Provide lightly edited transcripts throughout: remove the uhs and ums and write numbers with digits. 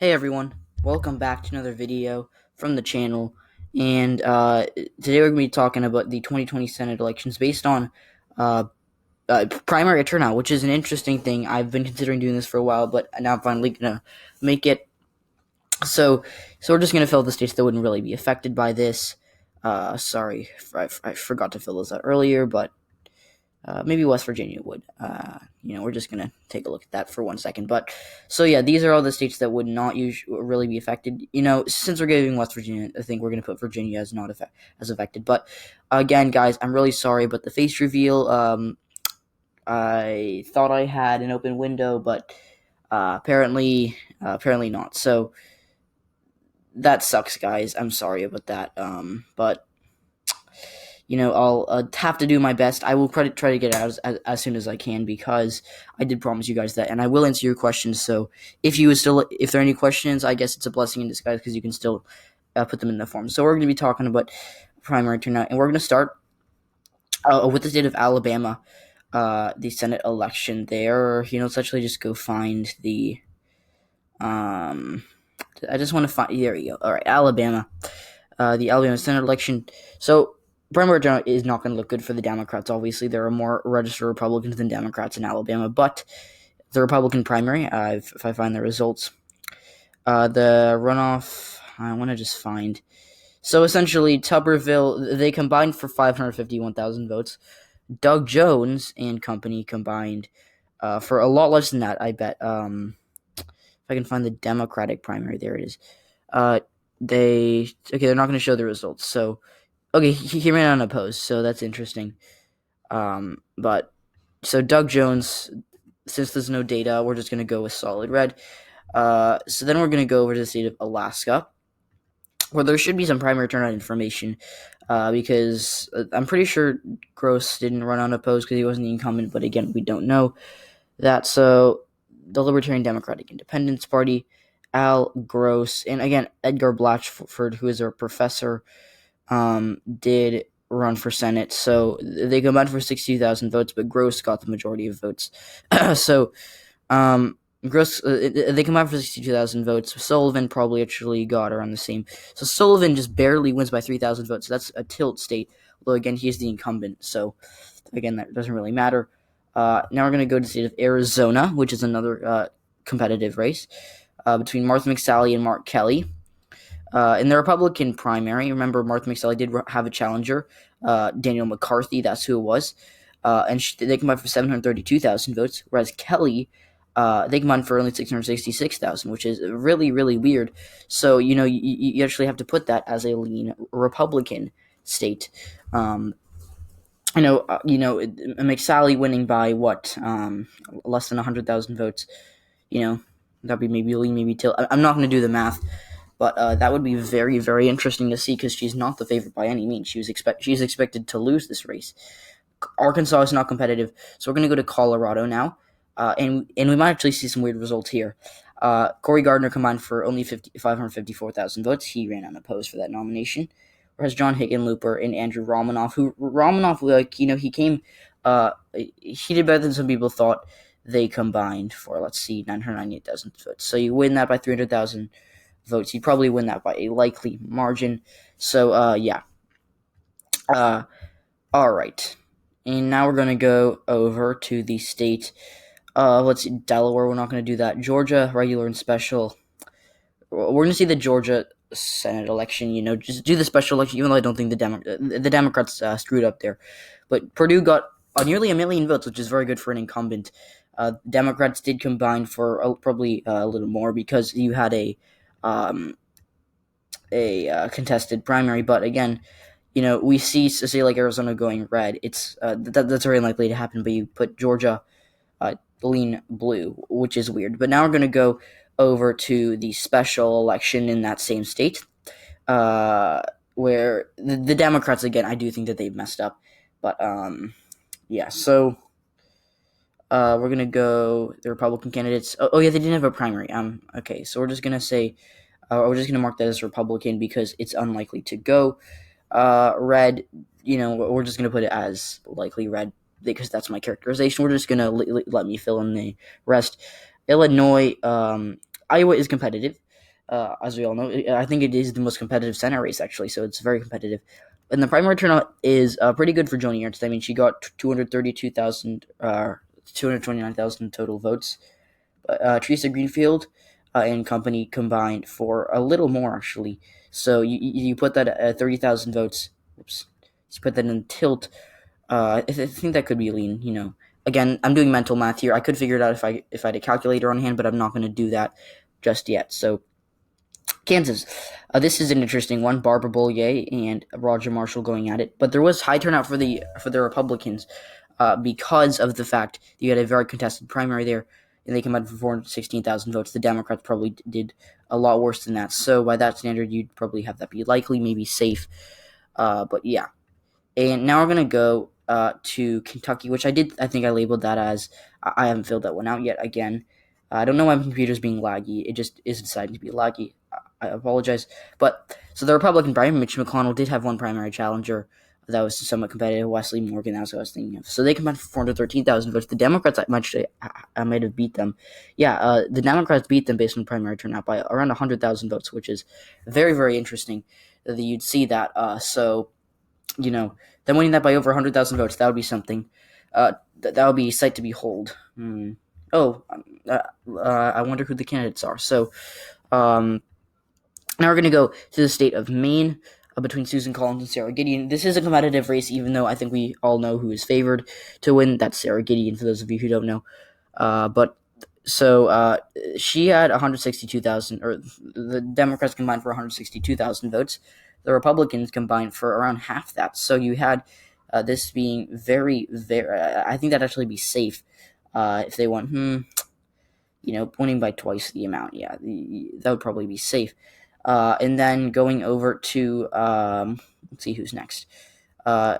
Hey everyone, welcome back to another video from the channel, and today we're going to be talking about the 2020 Senate elections based on uh, primary turnout, which is an interesting thing. I've been considering doing this for a while, but now I'm finally going to make it. So we're just going to fill the states that wouldn't really be affected by this. Sorry, I forgot to fill those out earlier, but maybe West Virginia would. We're just gonna take a look at that for 1 second. But so yeah, these are all the states that would not really be affected. Since we're giving West Virginia, I think we're gonna put Virginia as not as affected. But again, guys, I'm really sorry, but the face reveal. I thought I had an open window, but apparently not. So that sucks, guys. I'm sorry about that. But I'll have to do my best. I will try to get it out as soon as I can because I did promise you guys that, and I will answer your questions. So if there are any questions, I guess it's a blessing in disguise because you can still put them in the form. So we're going to be talking about primary turnout, and we're going to start with the state of Alabama, the Senate election there. Let's actually just go find the. I just want to find. There we go. All right, Alabama, the Alabama Senate election. So primary turnout is not going to look good for the Democrats. Obviously, there are more registered Republicans than Democrats in Alabama, but the Republican primary, if I find the results, the runoff, I want to just find. So essentially, Tuberville, they combined for 551,000 votes. Doug Jones and company combined for a lot less than that, I bet. If I can find the Democratic primary, there it is. They're not going to show the results. So, okay, he ran unopposed, so that's interesting. But so Doug Jones, since there's no data, we're just going to go with solid red. So then we're going to go over to the state of Alaska, where there should be some primary turnout information, because I'm pretty sure Gross didn't run unopposed because he wasn't the incumbent, but again, we don't know that. So the Libertarian Democratic Independence Party, Al Gross, and again, Edgar Blatchford, who is a professor, did run for Senate. So they combined for 62,000 votes, but Gross got the majority of votes. So Gross, they combined for 62,000 votes. Sullivan probably actually got around the same. So Sullivan just barely wins by 3,000 votes. So that's a tilt state. Although again, he's the incumbent. So again, that doesn't really matter. Now we're going to go to the state of Arizona, which is another competitive race between Martha McSally and Mark Kelly. In the Republican primary, remember Martha McSally did have a challenger, Daniel McCarthy, that's who it was, and they combined for 732,000 votes, whereas Kelly, they combined for only 666,000, which is really, really weird. So, you actually have to put that as a lean Republican state. McSally winning by less than 100,000 votes, that'd be maybe lean, maybe tilt. I'm not going to do the math. But that would be very, very interesting to see because she's not the favorite by any means. She's expected to lose this race. Arkansas is not competitive, so we're going to go to Colorado now, and we might actually see some weird results here. Cory Gardner combined for only 554,000 votes. He ran unopposed for that nomination, whereas John Hickenlooper and Andrew Romanoff, he came, he did better than some people thought. They combined for 998,000 votes. So you win that by 300,000 votes. You'd probably win that by a likely margin. So, yeah. All right. And now we're going to go over to the state of, Delaware. We're not going to do that. Georgia, regular and special. We're going to see the Georgia Senate election, just do the special election, even though I don't think the Democrats screwed up there. But Purdue got nearly 1 million votes, which is very good for an incumbent. Democrats did combine for probably a little more because you had a contested primary, but again, we see say like Arizona going red. It's that's very likely to happen. But you put Georgia lean blue, which is weird. But now we're going to go over to the special election in that same state, where the Democrats again. I do think that they've messed up, but yeah. So we're gonna go the Republican candidates. Oh yeah, they didn't have a primary. Okay, so we're just gonna say. We're just going to mark that as Republican because it's unlikely to go red. We're just going to put it as likely red because that's my characterization. We're just going to let me fill in the rest. Illinois, Iowa is competitive. as we all know. I think it is the most competitive Senate race, actually, so it's very competitive. And the primary turnout is pretty good for Joni Ernst. I mean, she got 229,000 total votes. Teresa Greenfield and company combined for a little more, actually. So you put that at 30,000 votes. Oops. You put that in tilt. I think that could be lean. Again, I'm doing mental math here. I could figure it out if I had a calculator on hand, but I'm not going to do that just yet. So Kansas. This is an interesting one. Barbara Bollier and Roger Marshall going at it, but there was high turnout for the Republicans because of the fact that you had a very contested primary there, and they came out for 416,000 votes. The Democrats probably did a lot worse than that. So by that standard, you'd probably have that be likely, maybe safe. But yeah. And now we're gonna go to Kentucky, which I think I labeled that as I haven't filled that one out yet. Again, I don't know why my computer's being laggy. It just is deciding to be laggy. I apologize. But so the Republican primary, Mitch McConnell did have one primary challenger that was somewhat competitive. Wesley Morgan, that's what I was thinking of. So they combined for 413,000 votes. The Democrats, I might have beat them. Yeah, the Democrats beat them based on primary turnout by around 100,000 votes, which is very, very interesting that you'd see that. Them winning that by over 100,000 votes, that would be something. That would be a sight to behold. I wonder who the candidates are. So, now we're going to go to the state of Maine between Susan Collins and Sarah Gideon. This is a competitive race, even though I think we all know who is favored to win. That's Sarah Gideon, for those of you who don't know. She had 162,000, or the Democrats combined for 162,000 votes. The Republicans combined for around half that. So you had this being very, very. I think that'd actually be safe if they won. Winning by twice the amount. Yeah, that would probably be safe. And then going over to let's see who's next.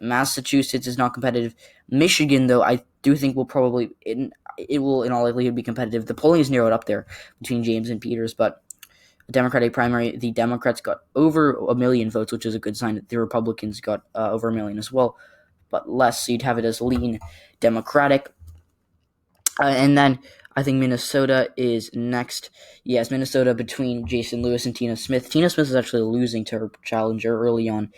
Massachusetts is not competitive. Michigan, though, I do think will probably it will in all likelihood be competitive. The polling is narrowed up there between James and Peters, but the Democratic primary, the Democrats got over 1 million votes, which is a good sign. That the Republicans got over 1 million as well, but less. So you'd have it as lean Democratic. And then I think Minnesota is next. Yes, Minnesota between Jason Lewis and Tina Smith. Tina Smith is actually losing to her challenger early on.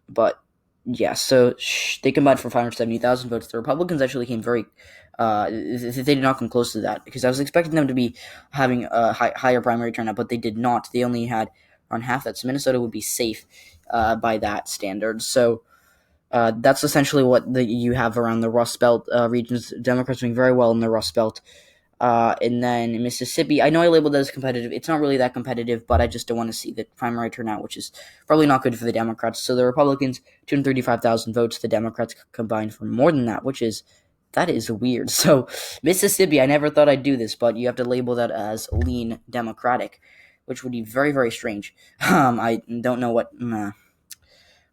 But yeah, so they combined for 570,000 votes. The Republicans actually came very. They did not come close to that because I was expecting them to be having a higher primary turnout, but they did not. They only had around half that. So Minnesota would be safe by that standard. So that's essentially what you have around the Rust Belt regions. Democrats doing very well in the Rust Belt. And then Mississippi, I know I labeled it as competitive. It's not really that competitive, but I just don't want to see the primary turnout, which is probably not good for the Democrats. So the Republicans, 235,000 votes. The Democrats combined for more than that, that is weird. So Mississippi, I never thought I'd do this, but you have to label that as lean Democratic, which would be very, very strange. I don't know what...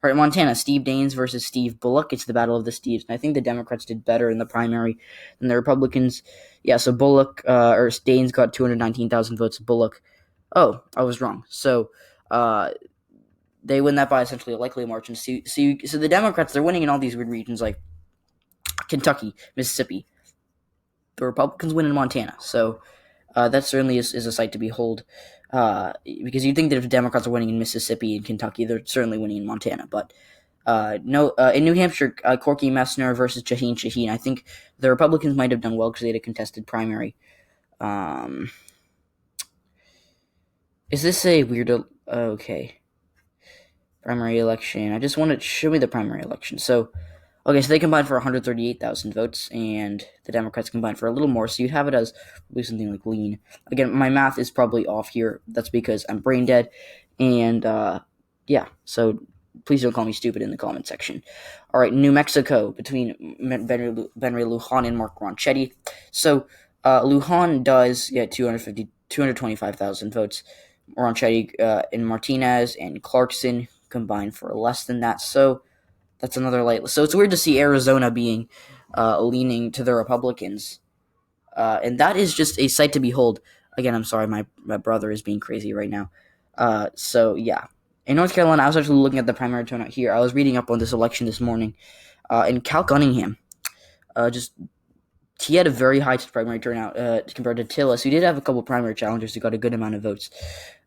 All right, Montana, Steve Daines versus Steve Bullock. It's the battle of the Steves. And I think the Democrats did better in the primary than the Republicans. Yeah, so Daines got 219,000 votes. Bullock, I was wrong. So they win that by essentially a likely margin. So the Democrats, they're winning in all these weird regions like Kentucky, Mississippi. The Republicans win in Montana. So that certainly is a sight to behold. Because you'd think that if the Democrats are winning in Mississippi and Kentucky, they're certainly winning in Montana. But no, in New Hampshire, Corky Messner versus Shaheen Shaheen. I think the Republicans might have done well because they had a contested primary. Is this a weird... okay. Primary election. I just want to show me the primary election. So they combined for 138,000 votes, and the Democrats combined for a little more, so you'd have it as probably something like lean. Again, my math is probably off here. That's because I'm brain dead, and so please don't call me stupid in the comment section. All right, New Mexico, between Benry Lujan and Mark Ronchetti. So Lujan does get 225,000 votes. Ronchetti and Martinez and Clarkson combined for less than that, so... That's another light. So it's weird to see Arizona being leaning to the Republicans. And that is just a sight to behold. Again, I'm sorry, my brother is being crazy right now. In North Carolina, I was actually looking at the primary turnout here. I was reading up on this election this morning. And Cal Cunningham just he had a very high primary turnout compared to Tillis, who did have a couple primary challengers who got a good amount of votes.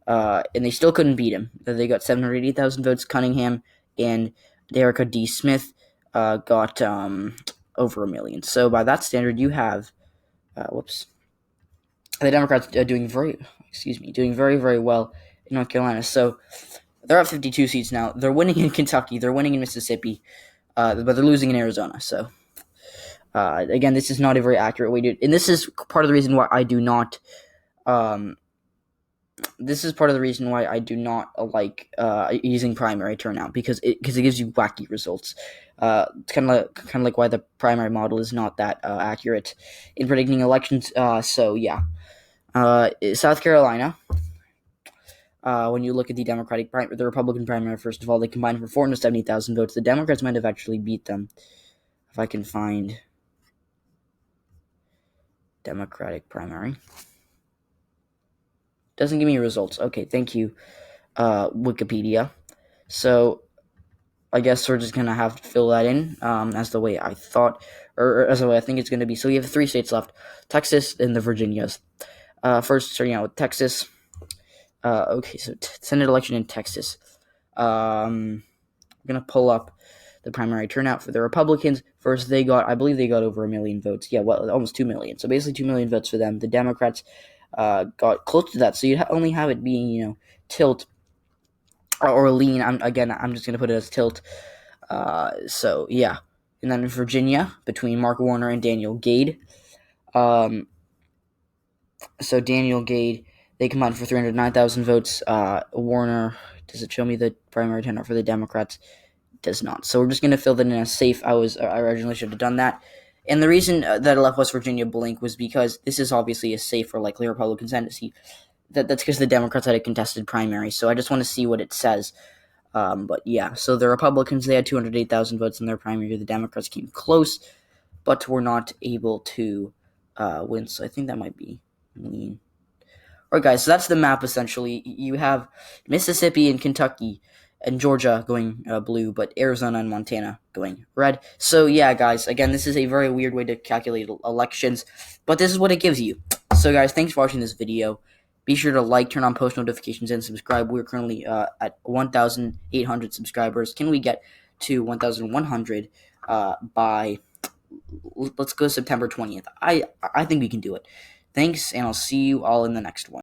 And they still couldn't beat him. They got 780,000 votes. Cunningham and Derica D. Smith got over 1 million. So by that standard, you have the Democrats doing very very well in North Carolina. So they're at 52 seats now. They're winning in Kentucky. They're winning in Mississippi, but they're losing in Arizona. So again, this is not a very accurate way to. And this is part of the reason why I do not. This is part of the reason why I do not like using primary turnout because it gives you wacky results. It's kind of like why the primary model is not that accurate in predicting elections. So yeah, South Carolina. When you look at the the Republican primary, first of all, they combined for 470,000 votes. The Democrats might have actually beat them, if I can find Democratic primary. Doesn't give me results. Okay, thank you, Wikipedia. So I guess we're just gonna have to fill that in as the way I thought, or as the way I think it's gonna be. So we have 3 states left: Texas and the Virginias. First, starting out with Texas. Okay, so Senate election in Texas. I'm gonna pull up the primary turnout for the Republicans. First, I believe they got over 1 million votes. Yeah, well, almost 2 million. So basically 2 million votes for them. The Democrats got close to that. So you'd only have it being, tilt or lean. I'm just gonna put it as tilt. So yeah, and then in Virginia between Mark Warner and Daniel Gade. So Daniel Gade, they combined for 309,000 votes. Warner, does it show me the primary turnout for the Democrats? It does not. So we're just going to fill that in as safe. I originally should have done that. And the reason that I left West Virginia blank was because this is obviously a safe or likely Republican Senate. That's because the Democrats had a contested primary. So I just want to see what it says. But yeah, so the Republicans, they had 208,000 votes in their primary. The Democrats came close, but were not able to win. So I think that might be lean. Alright, guys, so that's the map, essentially. You have Mississippi and Kentucky and Georgia going blue, but Arizona and Montana going red. So, yeah, guys, again, this is a very weird way to calculate elections, but this is what it gives you. So, guys, thanks for watching this video. Be sure to like, turn on post notifications, and subscribe. We're currently at 1,800 subscribers. Can we get to 1,100 by, let's go September 20th? I think we can do it. Thanks, and I'll see you all in the next one.